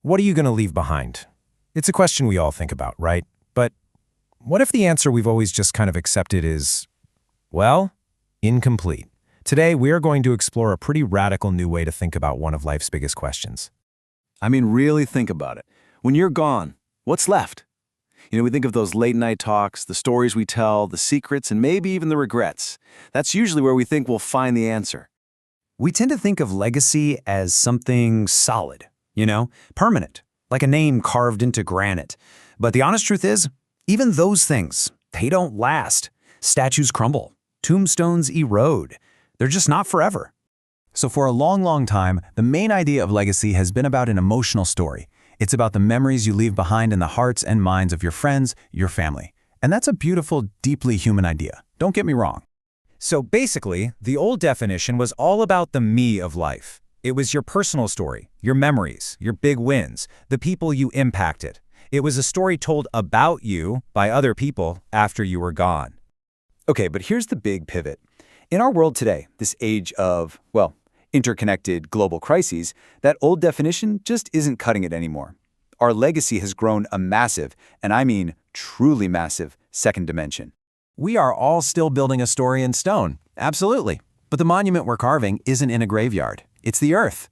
What are you going to leave behind? It's a question we all think about, right? But what if the answer we've always just kind of accepted is, well, incomplete? Today, we are going to explore a pretty radical new way to think about one of life's biggest questions. I mean, really think about it. When you're gone, what's left? We think of those late-night talks, the stories we tell, the secrets, and maybe even the regrets. That's usually where we think we'll find the answer. We tend to think of legacy as something solid, permanent, like a name carved into granite. But the honest truth is, even those things, they don't last. Statues crumble, tombstones erode. They're just not forever. So for a long, long time, the main idea of legacy has been about an emotional story. It's about the memories you leave behind in the hearts and minds of your friends, your family. And that's a beautiful, deeply human idea. Don't get me wrong. So basically, the old definition was all about the me of life. It was your personal story, your memories, your big wins, the people you impacted. It was a story told about you by other people after you were gone. Okay, but here's the big pivot. In our world today, this age of, interconnected global crises, that old definition just isn't cutting it anymore. Our legacy has grown a massive, and I mean truly massive, second dimension. We are all still building a story in stone, absolutely. But the monument we're carving isn't in a graveyard. It's the earth.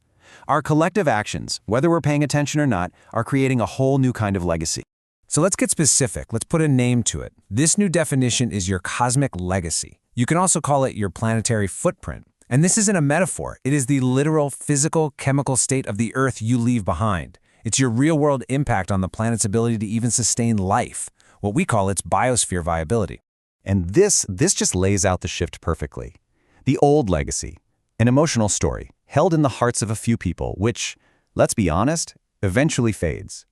Our collective actions, whether we're paying attention or not, are creating a whole new kind of legacy. So let's get specific. Let's put a name to it. This new definition is your cosmic legacy. You can also call it your planetary footprint. And this isn't a metaphor. It is the literal, physical, chemical state of the Earth you leave behind. It's your real-world impact on the planet's ability to even sustain life, what we call its biosphere viability. And this just lays out the shift perfectly. The old legacy, an emotional story, held in the hearts of a few people, which, let's be honest, eventually fades.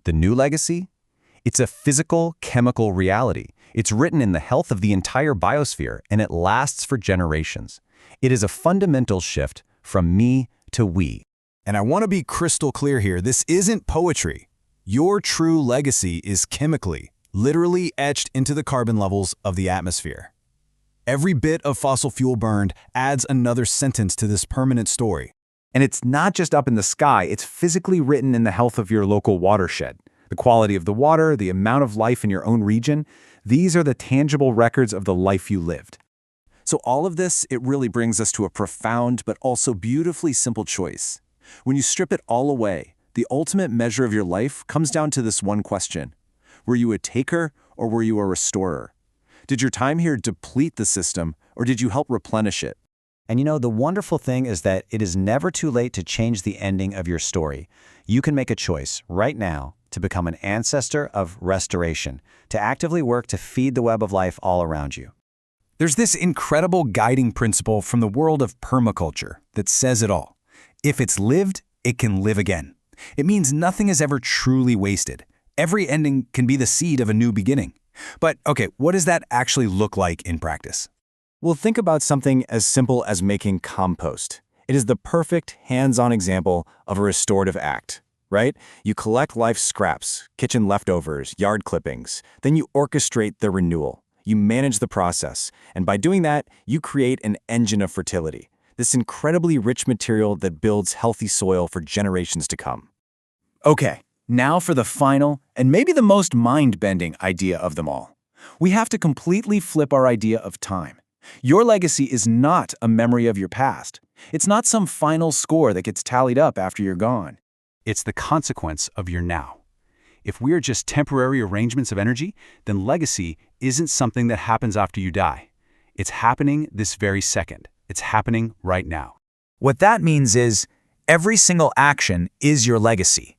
The new legacy? It's a physical, chemical reality. It's written in the health of the entire biosphere, and it lasts for generations. It is a fundamental shift from me to we. And I want to be crystal clear here. This isn't poetry. Your true legacy is chemically, literally etched into the carbon levels of the atmosphere. Every bit of fossil fuel burned adds another sentence to this permanent story. And it's not just up in the sky, it's physically written in the health of your local watershed. The quality of the water, the amount of life in your own region, these are the tangible records of the life you lived. So all of this, it really brings us to a profound but also beautifully simple choice. When you strip it all away, the ultimate measure of your life comes down to this one question. Were you a taker or were you a restorer? Did your time here deplete the system or did you help replenish it? And the wonderful thing is that it is never too late to change the ending of your story. You can make a choice right now to become an ancestor of restoration, to actively work to feed the web of life all around you. There's this incredible guiding principle from the world of permaculture that says it all. If it's lived, it can live again. It means nothing is ever truly wasted. Every ending can be the seed of a new beginning. But okay, what does that actually look like in practice? Well, think about something as simple as making compost. It is the perfect hands-on example of a restorative act, right? You collect life's scraps, kitchen leftovers, yard clippings, then you orchestrate their renewal. You manage the process, and by doing that, you create an engine of fertility, this incredibly rich material that builds healthy soil for generations to come. Okay, now for the final, and maybe the most mind-bending idea of them all. We have to completely flip our idea of time. Your legacy is not a memory of your past. It's not some final score that gets tallied up after you're gone. It's the consequence of your now. If we're just temporary arrangements of energy, then legacy isn't something that happens after you die. It's happening this very second. It's happening right now. What that means is every single action is your legacy.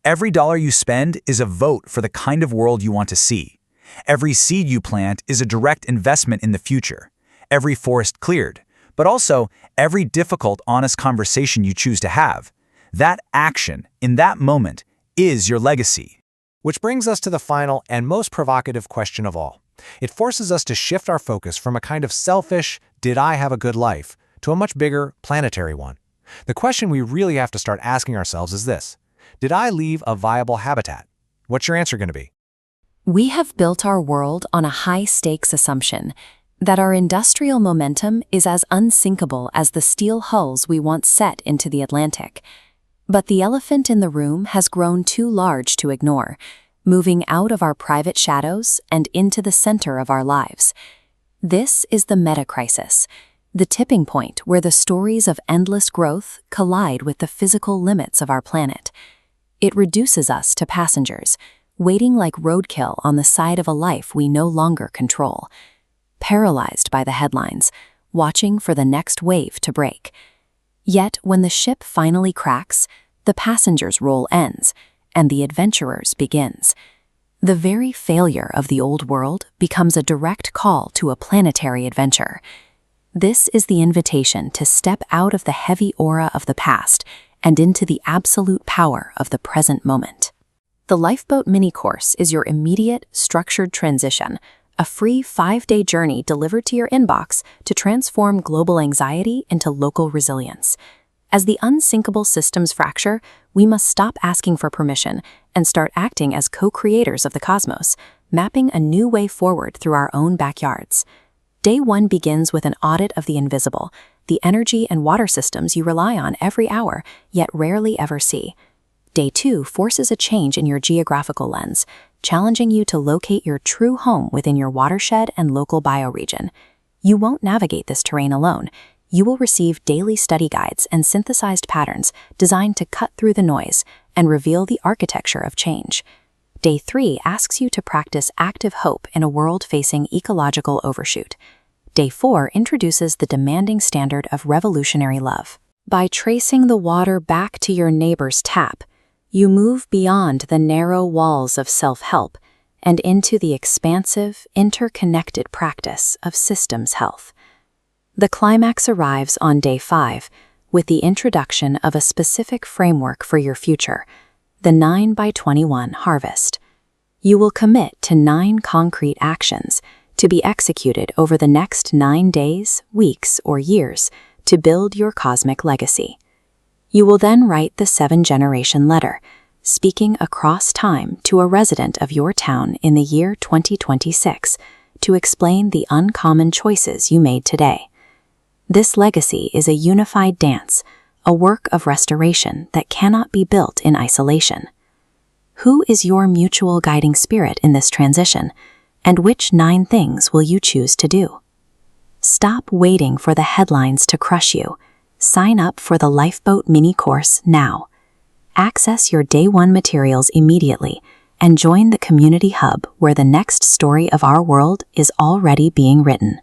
Every dollar you spend is a vote for the kind of world you want to see. Every seed you plant is a direct investment in the future. Every forest cleared, but also every difficult, honest conversation you choose to have. That action, in that moment, is your legacy. Which brings us to the final and most provocative question of all. It forces us to shift our focus from a kind of selfish, did I have a good life, to a much bigger, planetary one. The question we really have to start asking ourselves is this: did I leave a viable habitat? What's your answer going to be? We have built our world on a high-stakes assumption that our industrial momentum is as unsinkable as the steel hulls we once set into the Atlantic. But the elephant in the room has grown too large to ignore, moving out of our private shadows and into the center of our lives. This is the meta-crisis, the tipping point where the stories of endless growth collide with the physical limits of our planet. It reduces us to passengers, waiting like roadkill on the side of a life we no longer control, paralyzed by the headlines, watching for the next wave to break. Yet, when the ship finally cracks, the passenger's role ends, and the adventurer's begins. The very failure of the old world becomes a direct call to a planetary adventure. This is the invitation to step out of the heavy aura of the past and into the absolute power of the present moment. The Lifeboat Mini-Course is your immediate, structured transition, a free 5-day journey delivered to your inbox to transform global anxiety into local resilience. As the unsinkable systems fracture, we must stop asking for permission and start acting as co-creators of the cosmos, mapping a new way forward through our own backyards. Day 1 begins with an audit of the invisible, the energy and water systems you rely on every hour, yet rarely ever see. Day 2 forces a change in your geographical lens, challenging you to locate your true home within your watershed and local bioregion. You won't navigate this terrain alone. You will receive daily study guides and synthesized patterns designed to cut through the noise and reveal the architecture of change. Day 3 asks you to practice active hope in a world facing ecological overshoot. Day 4 introduces the demanding standard of revolutionary love. By tracing the water back to your neighbor's tap, you move beyond the narrow walls of self-help and into the expansive, interconnected practice of systems health. The climax arrives on Day 5 with the introduction of a specific framework for your future, the 9x21 harvest. You will commit to 9 concrete actions to be executed over the next 9 days, weeks, or years to build your cosmic legacy. You will then write the 7-generation letter, speaking across time to a resident of your town in the year 2026 to explain the uncommon choices you made today. This legacy is a unified dance, a work of restoration that cannot be built in isolation. Who is your mutual guiding spirit in this transition, and which 9 things will you choose to do? Stop waiting for the headlines to crush you. Sign up for the Lifeboat Mini-Course now. Access your Day 1 materials immediately and join the community hub where the next story of our world is already being written.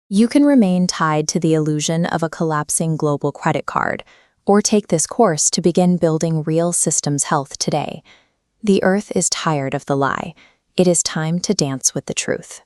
You can remain tied to the illusion of a collapsing global credit card, or take this course to begin building real systems health today. The Earth is tired of the lie. It is time to dance with the truth.